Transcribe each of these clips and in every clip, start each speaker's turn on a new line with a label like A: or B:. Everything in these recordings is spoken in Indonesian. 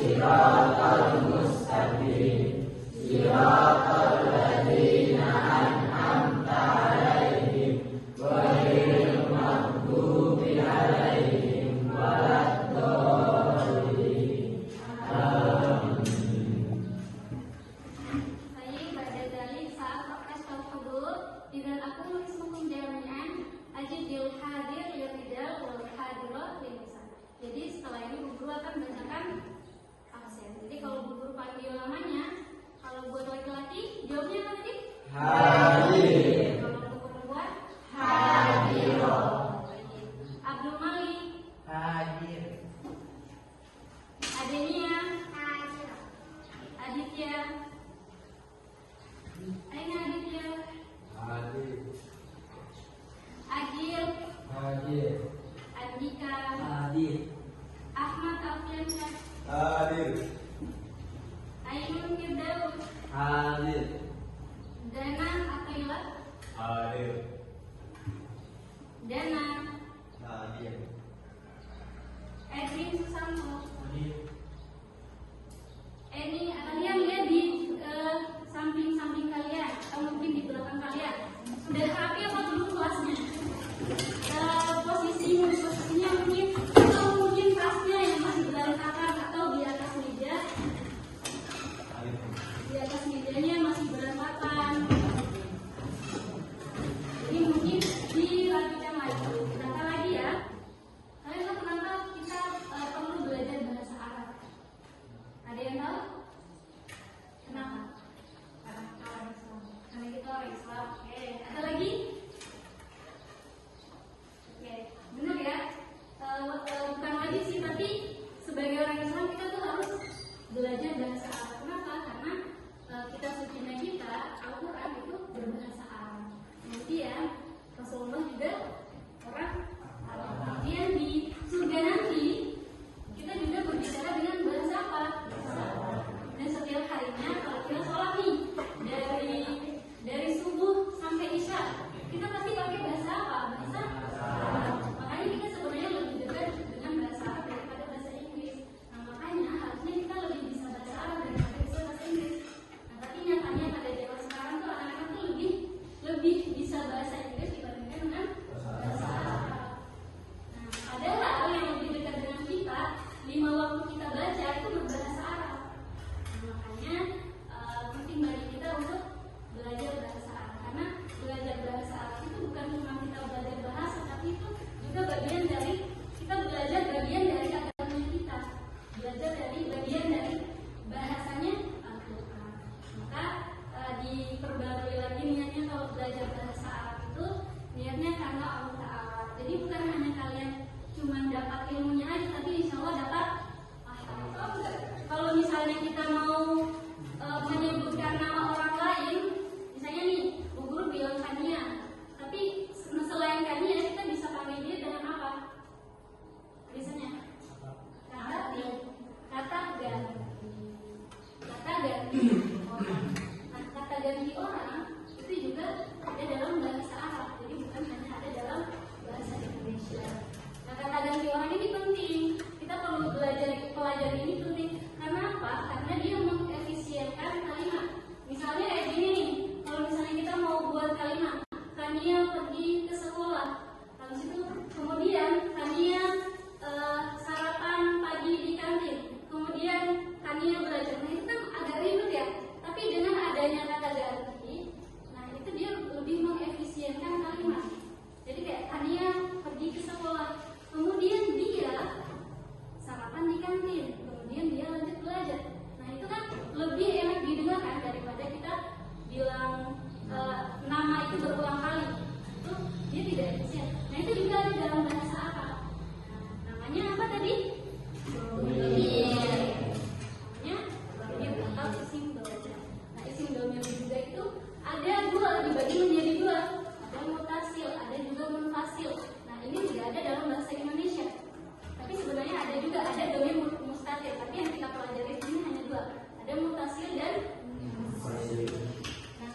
A: Siratal mustaqim, siratal ladzina an'amta 'alaihim, ghairil maghdubi 'alaihim waladdallin. Amin.
B: Baik, pada dalil saat podcast al-hudur dengan aku ismukum jami'an ajidil hadir liridal wal hadirat lisan. Jadi setelah ini Bu Guru akan bacakan absen. Jadi kalau Bu Guru panggil namanya, kalau buat laki-laki jawabnya apa tadi?
A: Hadir.
B: Kalau untuk perempuan
A: Hadirah.
B: Abdul Malik,
C: Hadir.
B: Adenia, Aditya, Aina Aditya,
A: Hadir.
B: Agil,
A: Hadir.
B: Andika,
C: Hadir.
B: Ahmad Alfiansyah,
A: Hadir.
B: Ainun Firdaus,
C: Hadir.
B: Dana Akila,
A: Hadir.
B: Dana,
A: Hadir.
B: Edwin Susanto,
C: Hadir.
B: Ini kalian lihat di samping-samping kalian atau mungkin di belakang kalian sudah rapi apa belum kelasnya? Posisinya mungkin atau mungkin kelasnya yang masih berantakan atau di atas meja, di atas mejanya masih berantakan. Jadi mungkin dirapikan lagi. Kenapa lagi ya? Kalian tahu kenapa kita perlu belajar bahasa Arab? Ada yang tahu? Kenapa? Karena kita orang Islam. Karena kita orang Islam. Oke, ada lagi? Oke, benar ya? Bukan lagi sih, tapi sebagai orang Islam kita tuh harus belajar bahasa Arab. Kenapa? Karena kitab sucinya kita, Al-Quran itu berbahasa Arab. Kemudian Rasulullah juga orang Arab. Kemudian di surga nanti kita juga berbicara dengan bahasa apa? Bahasa Arab. Dan setiap harinya kalau kita sholat nih dari subuh sampai isya, kita pasti pakai bahasa apa? Bahasa Arab. Makanya kita sebenarnya lebih dekat dengan bahasa Arab daripada bahasa Inggris. Nah makanya harusnya kita lebih bisa bahasa Arab daripada bisa bahasa Inggris. Nah tapi nyatanya pada zaman sekarang tuh anak-anak tuh lebih bisa bahasa Inggris dibandingkan dengan bahasa Arab. Nah padahal yang lebih dekat dengan kita 5 waktu kita baca itu berbahasa Arab. Nah, makanya penting bagi kita untuk belajar bahasa Arab, karena belajar bahasa Arab itu bukan cuma kita belajar bahasa, tapi itu juga bagian dari kita belajar bagian dari agama kita, belajar dari bagian dari bahasanya Al-Quran. Maka diperbarui lagi niatnya kalau belajar bahasa Arab itu niatnya karena Allah Ta'ala. Jadi bukan hanya kalian cuma dapat ilmunya aja, tapi insya Allah dapat pahala. Kalau misalnya kita mau menyebutkan nama orang lain, misalnya nih Bu Guru bilang Kania, tapi selain Kania kita bisa panggil dia dengan apa? Biasanya kata ganti orang. Nah, kata ganti orang itu juga ada dalam bahasa Arab, jadi bukan hanya ada dalam bahasa Indonesia. Nah, kata ganti orang ini penting, kita perlu pelajari ini penting. Karena apa? Karena dia mengefisienkan kalimat. Misalnya kayak gini nih, kalau misalnya kita mau buat kalimat Kania pergi ke sekolah, habis itu kemudian Kania sarapan pagi di kantin, kemudian Kania belajar. Nah itu kan agak ribet ya, tapi dengan adanya kata ganti, nah itu dia lebih mengefisienkan kalimat. Jadi kayak Kania pergi ke sekolah, kemudian dia sarapan di kantin, kemudian dia lanjut belajar. Nah itu kan lebih enak didengarkan daripada kita bilang nama itu berulang kali. Itu dia tidak efisien. Nah itu juga ada dalam bahasa Arab. Nah, namanya apa tadi? Domir. Namanya domir atau isim domir. Nah isim domir juga itu ada dua, dibagi menjadi dua. Ada mutasil, ada juga munfasil. Nah ini tidak ada dalam bahasa Indonesia. Tapi sebenarnya ada juga, ada domir mustatir. Tapi yang kita pelajari ini hanya dua. Ada mutasil dan munfasil. Nah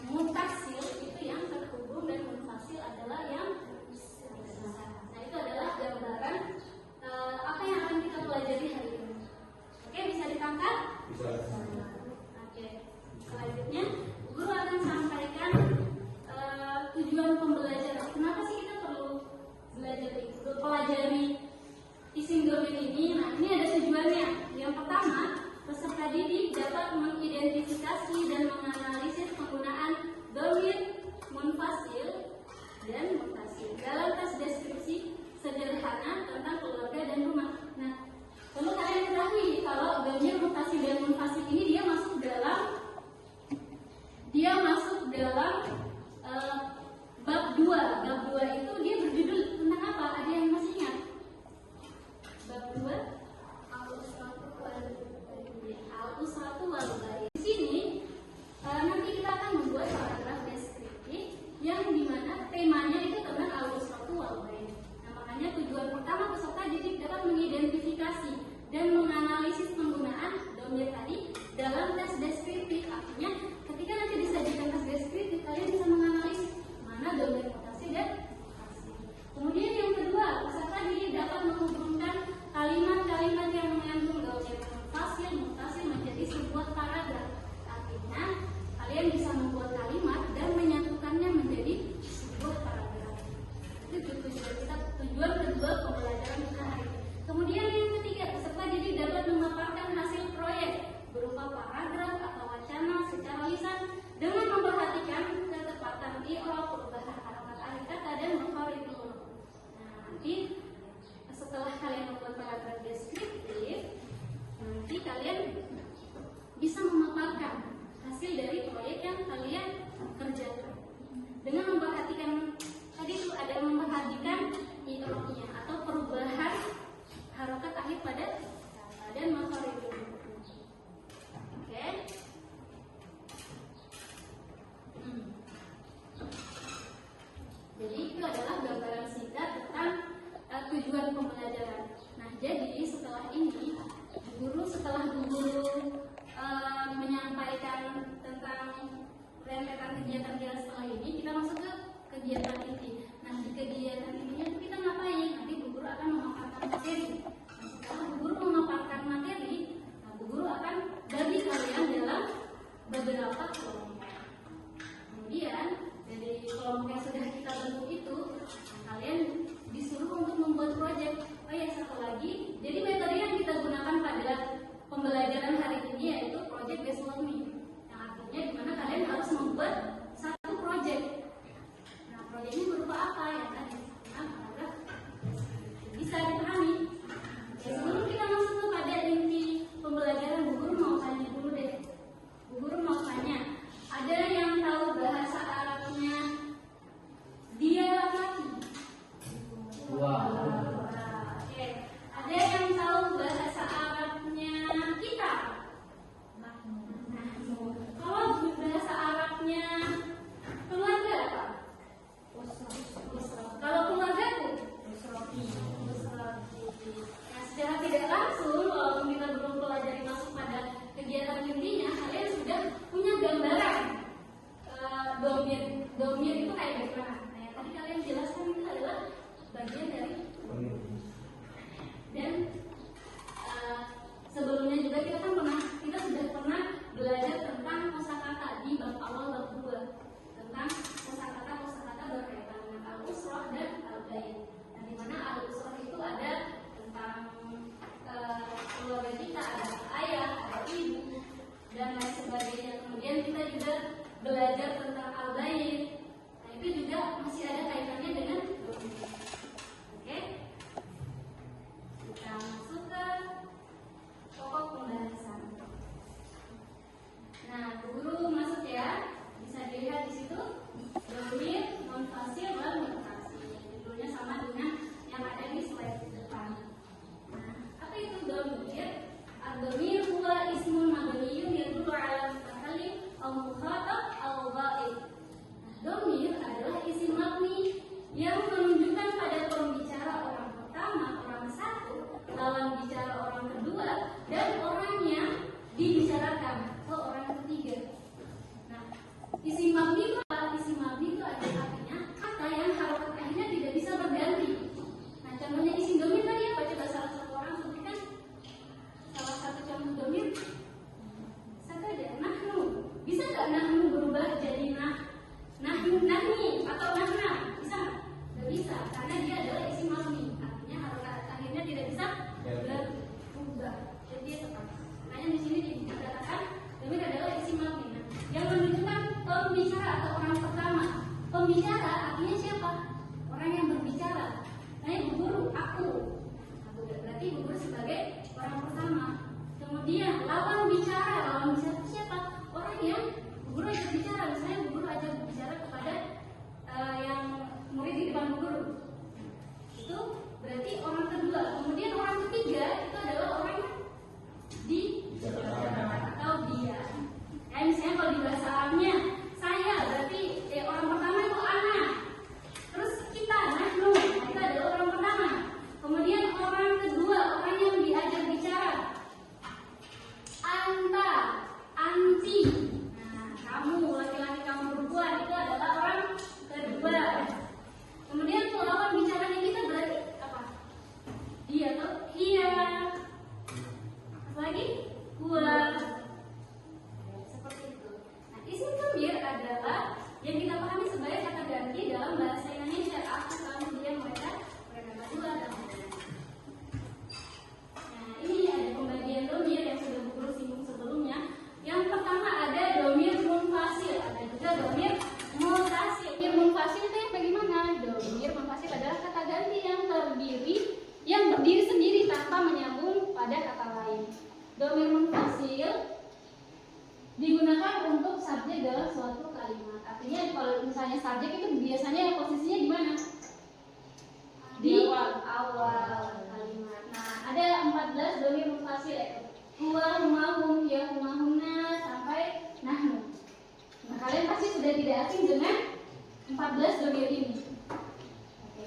B: Artinya dimana kalian harus membuat satu proyek. Nah, proyeknya berupa apa ya tadi? Nah, paragraf bisa dipahami. Ya, sebelum kita masuk kepada inti pembelajaran, Bu Guru mau tanya dulu deh. Bu Guru mau tanya, ada yang tahu bahasa Arabnya dia laki? Oke. Ada yang tahu bahasa Arabnya kita? Kalau bahasa Arabnya keluarga apa? Kalau keluargaku? Nah, secara tidak langsung, walaupun kita belum pelajari masuk pada kegiatan intinya, kalian sudah punya gambaran domir itu kayak bagaimana. Nah, yang tadi kalian jelaskan itu adalah bagian dari domir. Dan sebelumnya juga kita sudah pernah belajar tentang kosakata di bab awal bab 2 tentang kosakata berkaitan dengan al-usrah dan al-bayn. Nah, di mana al-usrah itu ada tentang keluarga kita, ada ayah, ada ibu, dan lain sebagainya. Kemudian kita juga belajar tentang al-bayn. Nah, itu juga masih ada kaitannya dengan domir. Oke? Kita masuk ke pokok pembahasan. Nah, guru masuk ya. Bisa dilihat di situ domir, munfasil, dan mutasil. Judulnya sama dengan yang ada di slide depan. Nah, apa itu domir? Ad-domir huwa ismun mabniyun yadullu 'ala mutakallim aw mukhatab aw ghaib. Domir adalah isim mabni yang menunjukkan pada pembicara orang pertama, orang satu, lawan bicara orang kedua, dan orang yang dibicarakan atau orang ketiga. Nah, isim mabni itu apa? Isim mabni itu adalah artinya kata yang harokat akhirnya tidak bisa berganti. Nah, contohnya isim domir tadi apa? Coba salah satu orang sebutkan salah satu contoh domir. Satu aja, nahnu. Bisa nggak nahnu berubah jadi nahni atau nahna? Bisa nggak? Nggak bisa, karena dia adalah isim mabni. Artinya harokat akhirnya tidak bisa berubah. Jadi dia tetap. Makanya di sini dikatakan domir adalah isim mabni. Nah, yang menunjukkan pembicara atau orang pertama. Pembicara artinya siapa? Orang yang berbicara. Nah, Bu Guru, aku. Nah, berarti Bu Guru sebagai orang pertama. Kemudian lawan bicara siapa? Orang yang Bu Guru ajak bicara. Misalnya Bu Guru ajak bicara kepada yang murid di depan Bu Guru. Itu berarti orang kedua. Kemudian orang ketiga itu adalah orang yang dibicarakan atau dia. Kayak misalnya kalau di bahasa Arabnya saya, berarti orang pertama itu ana. Terus kita, nahnu, itu adalah orang pertama. Kemudian orang kedua, orang yang diajak bicara, anta, anti. Nah, kamu laki-laki, kamu perempuan, itu adalah orang kedua. Kemudian kalau lawan bicaranya kita berarti apa? Dia atau hiya. Apa lagi? Huwa. Seperti itu. Nah, isim domir adalah yang kita pahami sebagai kata ganti dalam bahasa Indonesia. Aku, kamu, dia, mereka berdua dan lain-lain. Nah, ini ada pembagian domir yang sudah Bu Guru singgung sebelumnya. Yang pertama ada domir munfasil, ada juga domir mutasil. Domir munfasil itu yang bagaimana? Domir munfasil adalah kata ganti yang berdiri sendiri tanpa menyambung pada kata lain. Domir munfasil digunakan untuk subjek dalam suatu kalimat. Artinya kalau misalnya subjek itu biasanya posisinya di mana? Di awal kalimat. Nah, ada 14 domir munfasil yaitu huwa, huma, hum, ya, huma, humna sampai nahnu. Nah, kalian pasti sudah tidak asing dengan 14 domir ini. Oke,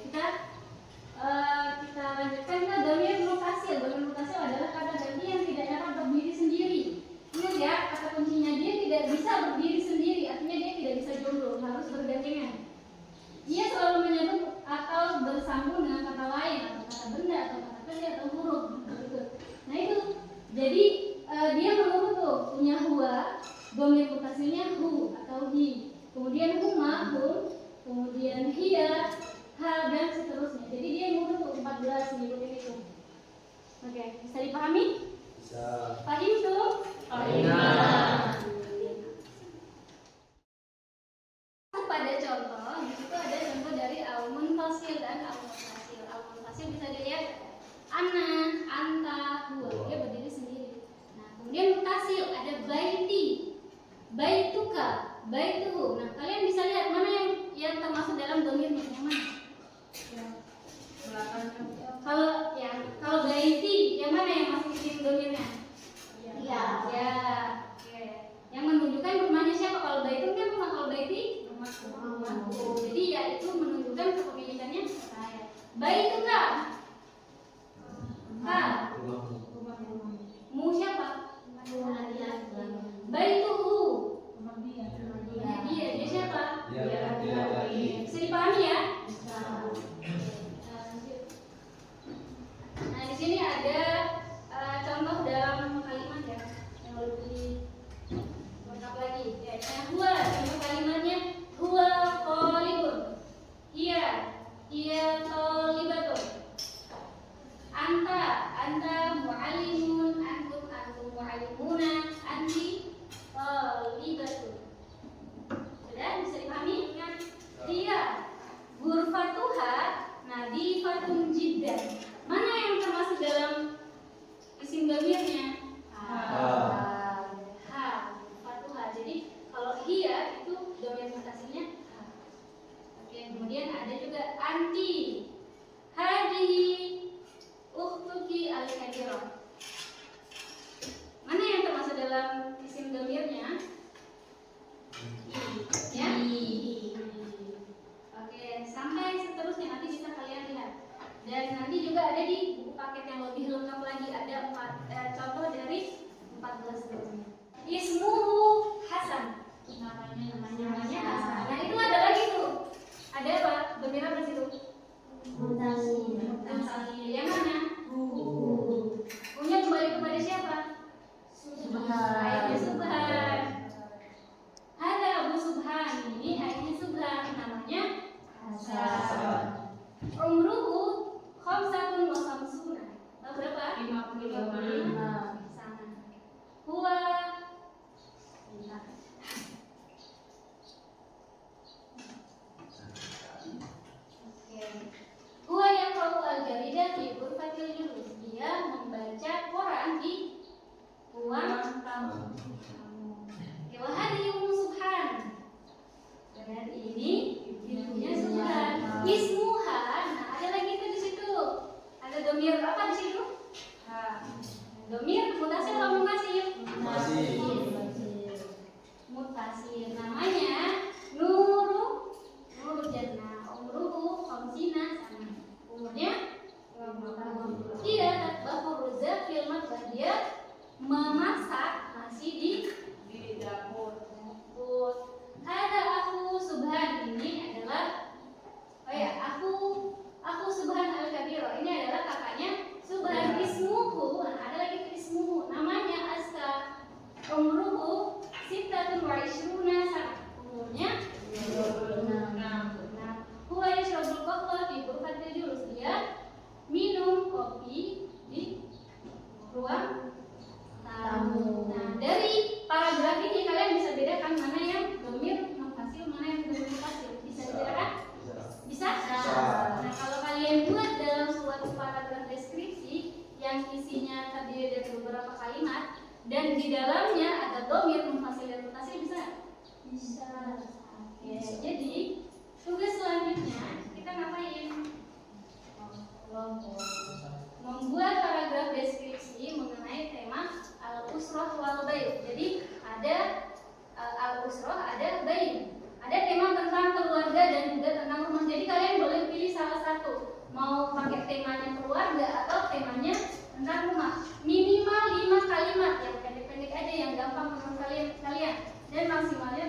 B: kita lanjutkan ke domir mutasil. Domir mutasil adalah kata ganti yang tidak dapat berdiri sendiri. Ingat ya, kata kuncinya dia tidak bisa berdiri sendiri, artinya dia tidak bisa jomblo, harus bergandengan. Dia selalu menyebut atau bersambung dengan kata lain, atau kata benda, atau kata kerja, atau huruf. Nah itu, jadi dia mengurut tuh, punya huwa, domir mutasilnya hu atau hi, kemudian huma, hum, kemudian hiya, ha, dan seterusnya. Jadi dia mengurut tuh 14 mengikuti itu. Oke, bisa dipahami?
A: Bisa.
B: Paham tuh?
C: Paham.
B: baituka, baituhu. Nah, kalian bisa lihat mana yang termasuk dalam domirnya, yang mana? Kalau baiti, yang mana yang masuk isim domirnya? Ya. Oke. Yang menunjukkan rumahnya siapa? Kalau baitun kan rumah, kalau baiti rumahku. Jadi ya itu menunjukkan kepemilikannya saya. Baituka. Mu siapa? Baituhu. Dia siapa? Bisa dipahami ya? Nah, di sini ada contoh dalam kalimat ya yang lebih lengkap lagi. Ya, huwa, contoh kalimatnya huwa qalibun. Iya qalibatun. Anta muallimun, antum muallimuna, anti qalibatun. Sudah bisa dipahami kan? Dia ghurfatuha nadifatun jiddan. Mana yang termasuk dalam isim domirnya? Fatuha. Jadi kalau hiya itu domir mutasilnya ha. Oke, kemudian ada juga anti. Hadihi ukhtuki al-kabirah. Mana yang termasuk dalam isim domirnya? Ya? Oke, sampai seterusnya nanti bisa kalian lihat. Dan nanti juga ada di buku paket yang lebih lengkap lagi, ada contoh dari 14 domirnya. Ismuhu Hasan. Namanya Hasan. Nah, itu ada lagi tuh. Ada apa? Domir apa di situ? Mutasil. Yang mana? Punya kembali kepada siapa? Ayahnya Subhan. Ada Abu Subhan, ini ayahnya Subhan, namanya Hasan. Umruhu khamsatun wa khamsuna. Berapa? 55. Sama. Huwa Huwa yaqra'u al-jaridah fi ghurfatil julus. Dia membaca koran di ruang tamu. Wa hadhihi Ummu Subhan. Dan ini ibunya Subhan. Ismuha. Nah, ada lagi tuh di situ. Ada domir apa di situ? Domir mutasil atau munfasil? Mutasil. Namanya Nurul Jannah. Umruhu khamsina sana. Umurnya 50 tahun. Dia tatbakhu ruzaq fil matbah. Dia memasak nasi di dapur. Ada aku Subhan, ini adalah aku Subhan al-Kabiro. Ini adalah kakaknya Subhan. Ismuhu, ada lagi ismuhu, namanya Aska. Umruhu sittatun wa ishruna sana. Umurnya 26. Huwa yashrabul qahwa fi ghurfatil julus. Dia minum kopi di ruang tamu. Nah, dari paragraf ini kalian bisa bedakan mana yang domir munfasil, mana yang domir mutasil. Bisa dibedakan? Bisa? Nah, kalau kalian buat dalam suatu paragraf deskripsi yang isinya terdiri dari beberapa kalimat dan di dalamnya ada domir munfasil dan mutasil, bisa? Bisa. Oke, jadi tugas selanjutnya kita ngapain? Membuat paragraf deskripsi mengenai tema al-usrah wal bait. Jadi ada al-usrah, ada bait. Ada tema tentang keluarga dan juga tentang rumah. Jadi kalian boleh pilih salah satu. Mau pakai temanya keluarga atau temanya tentang rumah. Minimal 5 kalimat, yang pendek-pendek aja, yang gampang menurut kalian. Dan maksimalnya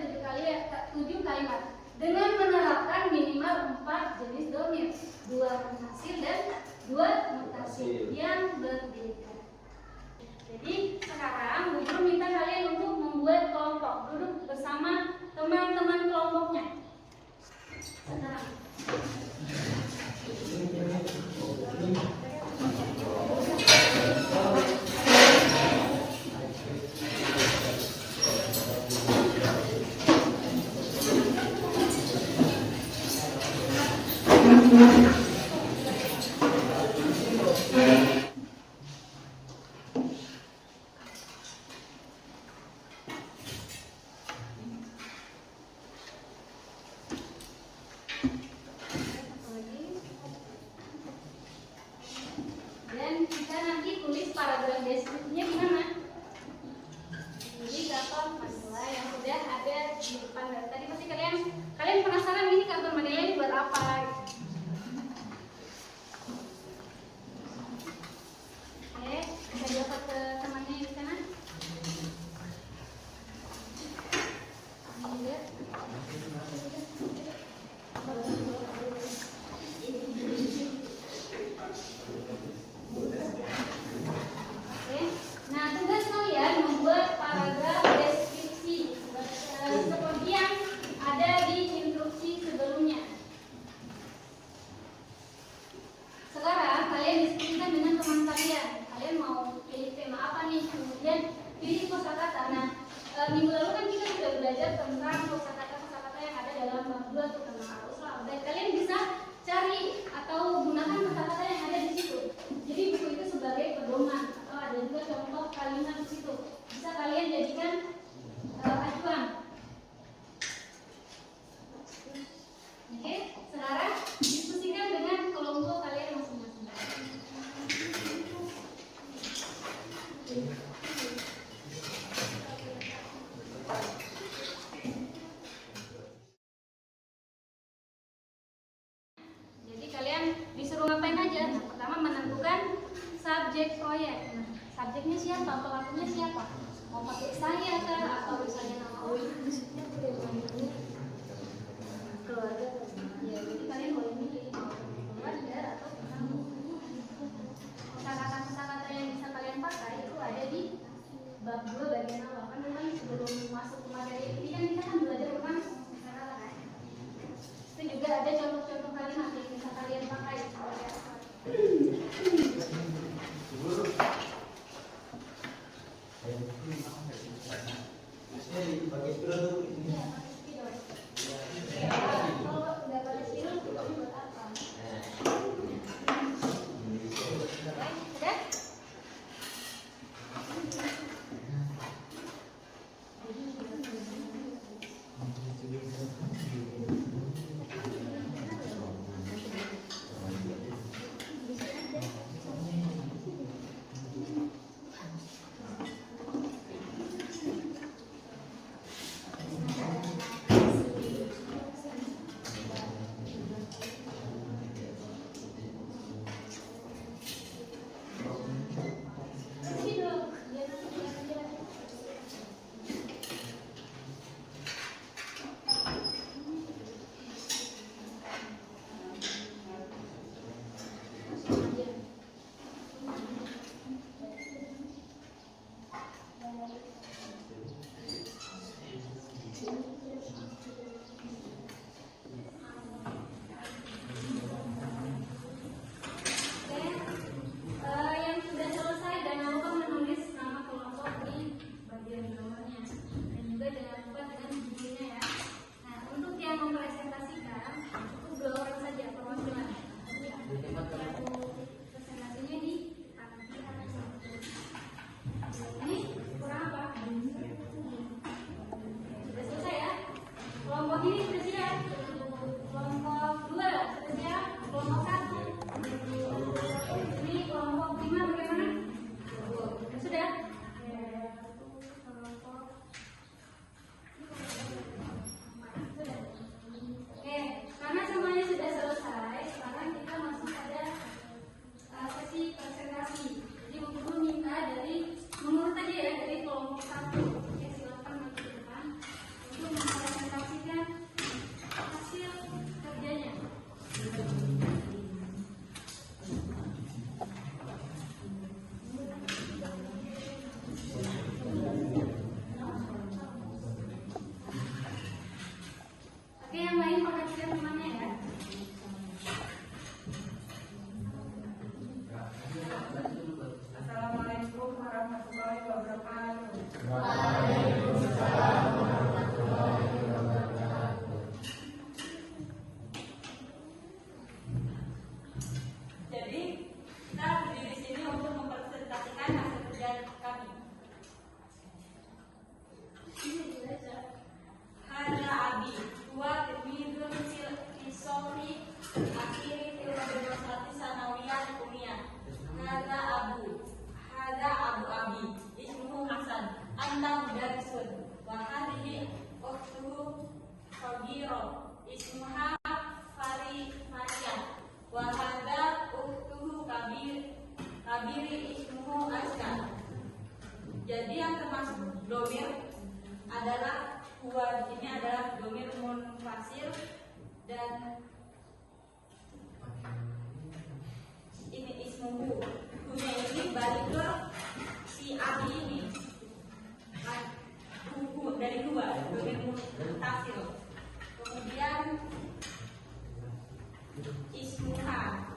B: 7 kalimat. Dengan menerapkan minimal 4 jenis domir, 2 munfasil dan 2 mutasil yang berbeda. Jadi sekarang Bu Guru minta kalian untuk membuat kelompok, duduk bersama teman-teman kelompoknya. Sekarang. pilih kosakata. Nah, minggu lalu kan kita sudah belajar tentang kosakata yang ada dalam bab 2 tentang aruslah. Dan kalian bisa cari atau gunakan kosakata yang ada di situ. Jadi buku itu sebagai pedoman atau ada juga contoh kalimat di situ. Bisa kalian jadikan acuan. Oke, sekarang diskusikan dengan kelompok kalian masing-masing. Jadi kalian disuruh ngapain aja? Nah, pertama menentukan subjek proyek. Nah, subjeknya siapa? Pelakunya siapa? Mau pakai saya kah? Atau misalnya nama orang? Keluarga. Ya, jadi kalian boleh milih keluarga atau kamu. Kosakata yang bisa kalian pakai itu ada di bab 2 bagian awal. Kan memang sebelum masuk ke materi ini kan kita kan belajar tentang kosakata kan. Itu juga ada contoh-contoh kalimat yang bisa kalian pakai.
A: Pakai spidol tuh.
B: Iya, pakai spidol. Kalau nggak pakai spidol, spidolnya buat apa? Udah? Yang sudah selesai jangan lupa menulis nama kelompok di bagian bawahnya dan juga jangan lupa dengan bukunya ya. Nah, untuk yang mempresentasikan cukup 2 orang saja perwakilan. Presentasinya di kanan kiri. Ini kurang apa? Sudah selesai ya. Kelompok ini sudah siap. Kelompok 2 sudah siap. Kelompok 1. Ini kelompok 5 bagaimana? Sudah? Oke, karena semuanya sudah selesai, sekarang kita masuk pada sesi presentasi. Jadi buku minta dari menurut aja ya dari kelompok 1. Oke, silakan maju ke depan untuk mempresentasikan hasil kerjanya. Oke, yang lain perhatikan temannya ya.
D: Assalamualaikum warahmatullahi wabarakatuh. Jadi kita berdiri di sini untuk mempresentasikan hasil kerja kami. Hada Abi, dua tilmidun filosofi akhiri filsafati sanawiyah kuliah. Hada Abu Abi, ismuhu Hasan, anta mudarrisun, wa hadhihi ukhtuhu Fadiro, ismuha Faria, wa hadha ukhtuhu Kabiri, ismuhu Aska. Jadi yang termasuk domir adalah huwa, ini adalah domir munfasil dan ini ismuhu, hunya ini balik ke si Abi ini. Dari dua domir munfasil. Kemudian ismuha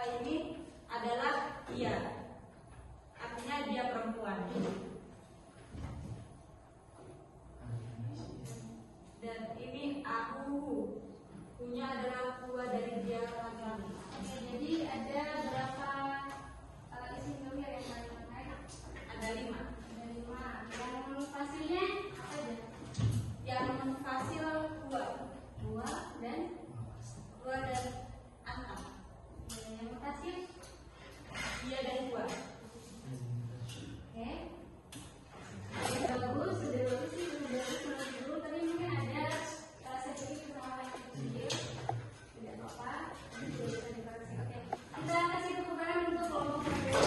D: ini adalah dia perempuan. Dan ini aku punya adalah dua dari dia laki-laki.
B: Oke, jadi ada berapa isim domir yang paling menarik?
D: Ada 5.
B: Ada 5. Yang fasilnya apa aja?
D: Yang fasil 2.
B: 2 dan
D: 2 dan antam.
B: yang fasil.
D: Dia dan 2.
B: Oke. Sudah bagus sih, sudah bagus menurut dulu. Tapi mungkin ada sedikit kesalahan kecil. Tidak apa-apa. Ini sudah bisa dikoreksi. Oke. Kita kasih kemudahan untuk kelompok berbeda.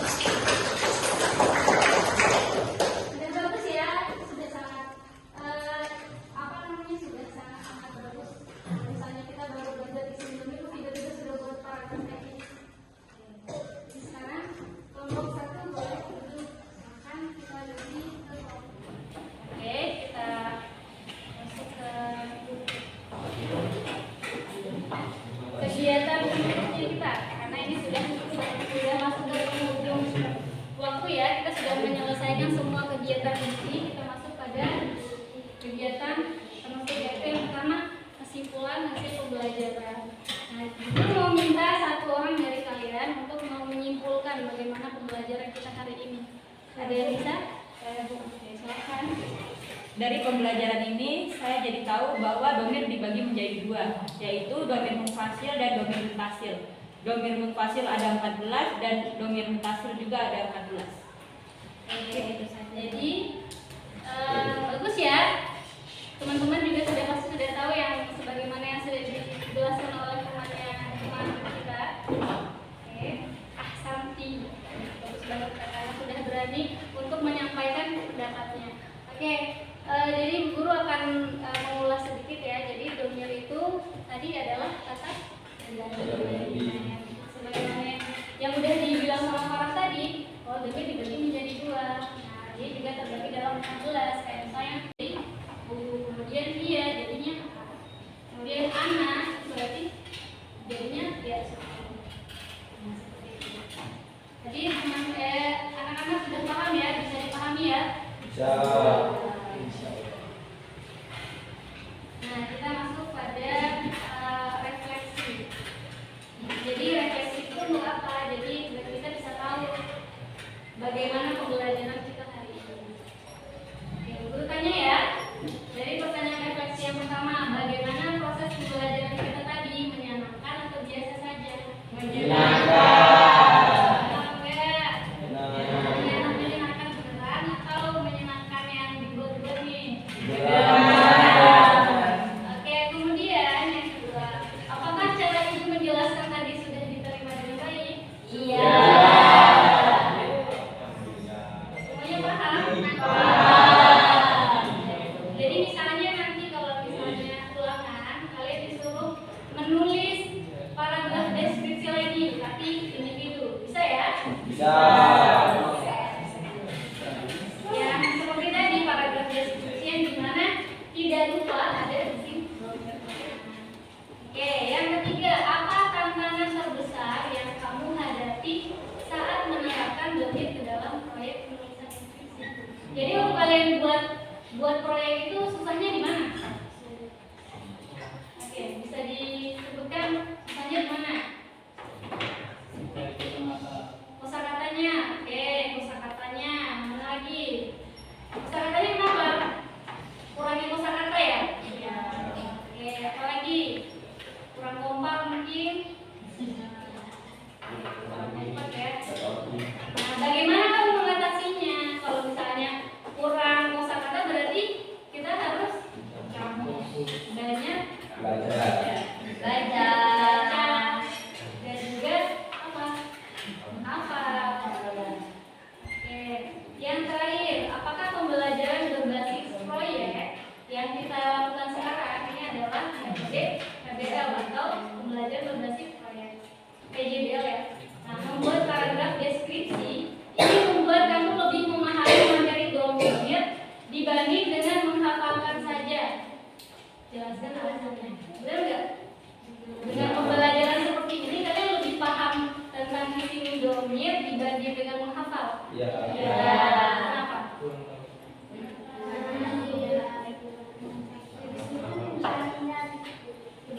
B: Sudah bagus ya, sudah sangat apa namanya sudah sangat bagus. Misalnya kita baru belajar di sini dulu, tiba-tiba sudah buat paragraf teknis. Jadi sekarang kelompok 1 boleh duduk. Makan kita lebih ke kelompok. Oke, kita masuk ke kegiatan berikutnya kita, karena ini sudah masuk ke penghujung waktu ya. Kita sudah menyelesaikan semua kegiatan ini. Kita masuk pada kegiatan termasuk yaitu yang pertama, kesimpulan hasil pembelajaran. Nah, kita mau minta satu orang dari kalian untuk mau menyimpulkan bagaimana pembelajaran kita hari ini. Ada yang bisa? Oke, silakan.
D: Dari pembelajaran ini saya jadi tahu bahwa domir dibagi menjadi 2, yaitu domir munfasil dan domir mutasil. Domir munfasil ada 14 dan domir mutasil juga ada 14.
B: Oke, itu saja. Jadi bagus ya. Teman-teman juga sudah tahu yang sebagaimana yang sudah dijelaskan oleh teman kita. Oke, Ahsanti. Bagus banget karena sudah berani untuk menyampaikan pendapatnya. Oke, jadi guru akan mengulas sedikit ya. Jadi domir itu tadi adalah kata sebagaimana yang udah dibilang sama Farah tadi. Oh, domir dibagi menjadi 2. Nah, dia juga terbagi dalam 14. Kayak misalnya kemudian dia jadinya A. Kemudian Ana berarti jadinya dia. Nah, seperti itu. Jadi anak-anak sudah paham ya, bisa dipahami ya.
A: Bisa.
B: Nah, kita masuk pada refleksi. Jadi refleksi itu untuk apa? Jadi kita bisa tahu bagaimana pembelajaran kita hari ini. Oke, guru tanya ya. Dari pertanyaan refleksi yang pertama, bagaimana proses pembelajaran kita tadi? Menyenangkan atau biasa saja? Menyenangkan beneran atau menyenangkan yang dibuat-buat nih? Oke, kemudian yang kedua, apakah cara ibu menjelaskan tadi sudah diterima dengan baik? Iya. Semuanya paham? Jadi misalnya nanti kalau misalnya ulangan, kalian disuruh menulis paragraf deskripsi lagi, tapi individu, bisa ya?
A: Bisa.
B: Yang seperti tadi paragraf deskripsi yang dimana tidak lupa ada isim. Oke, yang ketiga, apa tantangan terbesar yang kamu hadapi saat menerapkan domir ke dalam proyek penulisan skripsi? Jadi waktu kalian buat proyek itu susahnya di mana? Oke, bisa disebutkan susahnya di mana? Kosakatanya. Oke, kosakatanya. Mana lagi? Kosakatanya kenapa? Kurangi kosakata ya? Iya. Oke, apa lagi? Kurang kompak mungkin. Kurang kompak ya. Nah, bagaimana kamu mengatasinya? Kalau misalnya kurang kosakata berarti kita harus banyak
A: Belajar.
B: baca dan juga apa? Oke, yang terakhir, apakah pembelajaran berbasis proyek yang kita lakukan sekarang ini adalah PBL atau pembelajaran berbasis proyek PJBL ya? Nah, membuat paragraf deskripsi ini membuat kamu lebih memahami materi domir dibanding dengan menghafalkan saja. Jelaskan alasannya. Benar nggak? Dengan pembelajaran seperti ini kalian lebih paham tentang isim domir dibanding dengan menghafal.
A: Iya.
B: Ya. Lebih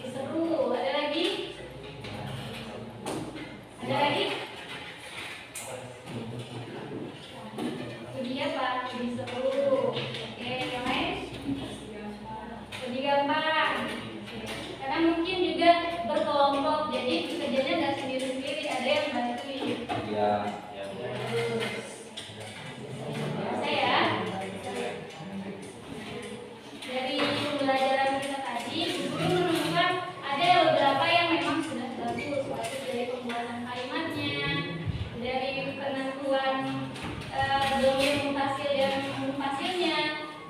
B: seru. Ada lagi? Ada lagi? Lebih apa? Lebih seru. Oke, yang lain? Lebih gampang. Karena mungkin juga berkelompok, jadi kerjanya nggak sendiri-sendiri, ada yang bantuin.
A: Ya.
B: Saya dari pembelajaran kita tadi, guru menemukan ada beberapa yang memang sudah bagus, bagus dari pembuatan kalimatnya, dari penentuan domir mutasil dan munfasilnya,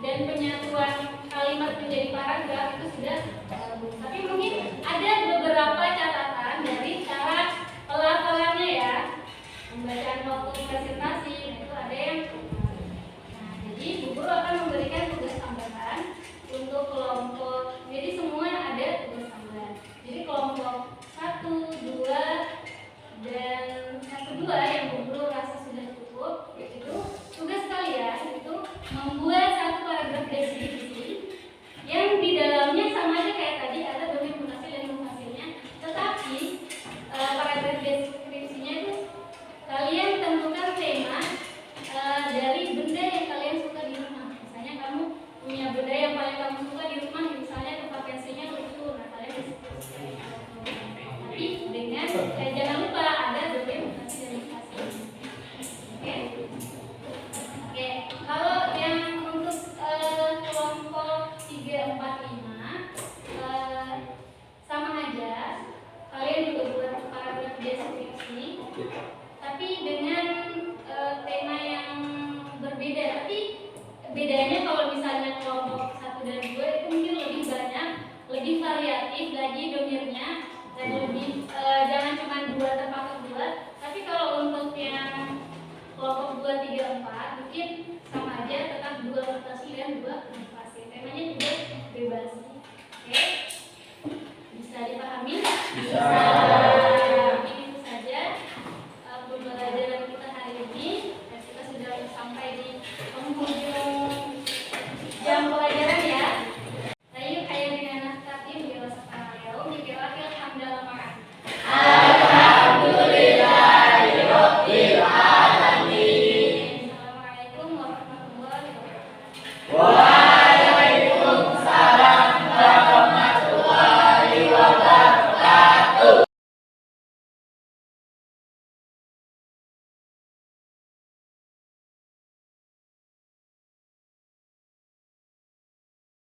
B: dan penyatuan kalimat menjadi paragraf itu sudah bagus. Tapi mungkin ada beberapa catatan dari cara pelafalannya ya, pembacaan waktu presentasi itu ada yang jadi guru akan memberikan tugas tambahan untuk kelompok. Jadi semua ada tugas tambahan. Jadi kelompok 1, 2 dan 1, 2 yang guru rasa sudah cukup, yaitu tugas kalian itu membuat satu paragraf deskripsi yang di dalamnya sama aja kayak tadi, ada domir mutasil dan munfasilnya, tetapi paragraf deskripsinya itu kalian tentukan tema dari benda yang kalian suka di rumah. Misalnya kamu punya benda yang paling kamu suka di rumah, misalnya tempat pensilnya lucu, nah kalian deskripsikan itu. Tapi dengan jangan lupa ada domir mutasil dan munfasil. Oke. Oke, kalau yang untuk kelompok 3, 4, 5 sama aja, kalian juga buat paragraf deskripsi, tapi dengan tema yang berbeda. Tapi bedanya kalau misalnya kelompok 1 dan 2 itu mungkin lebih banyak, lebih variatif lagi domirnya, dan lebih jangan cuma 2 terpatok 2. Tapi kalau untuk yang kelompok 2, 3, 4 mungkin sama aja, tetap 2 mutasi dan 2 munfasil. Temanya juga bebas. Oke, bisa dipahami?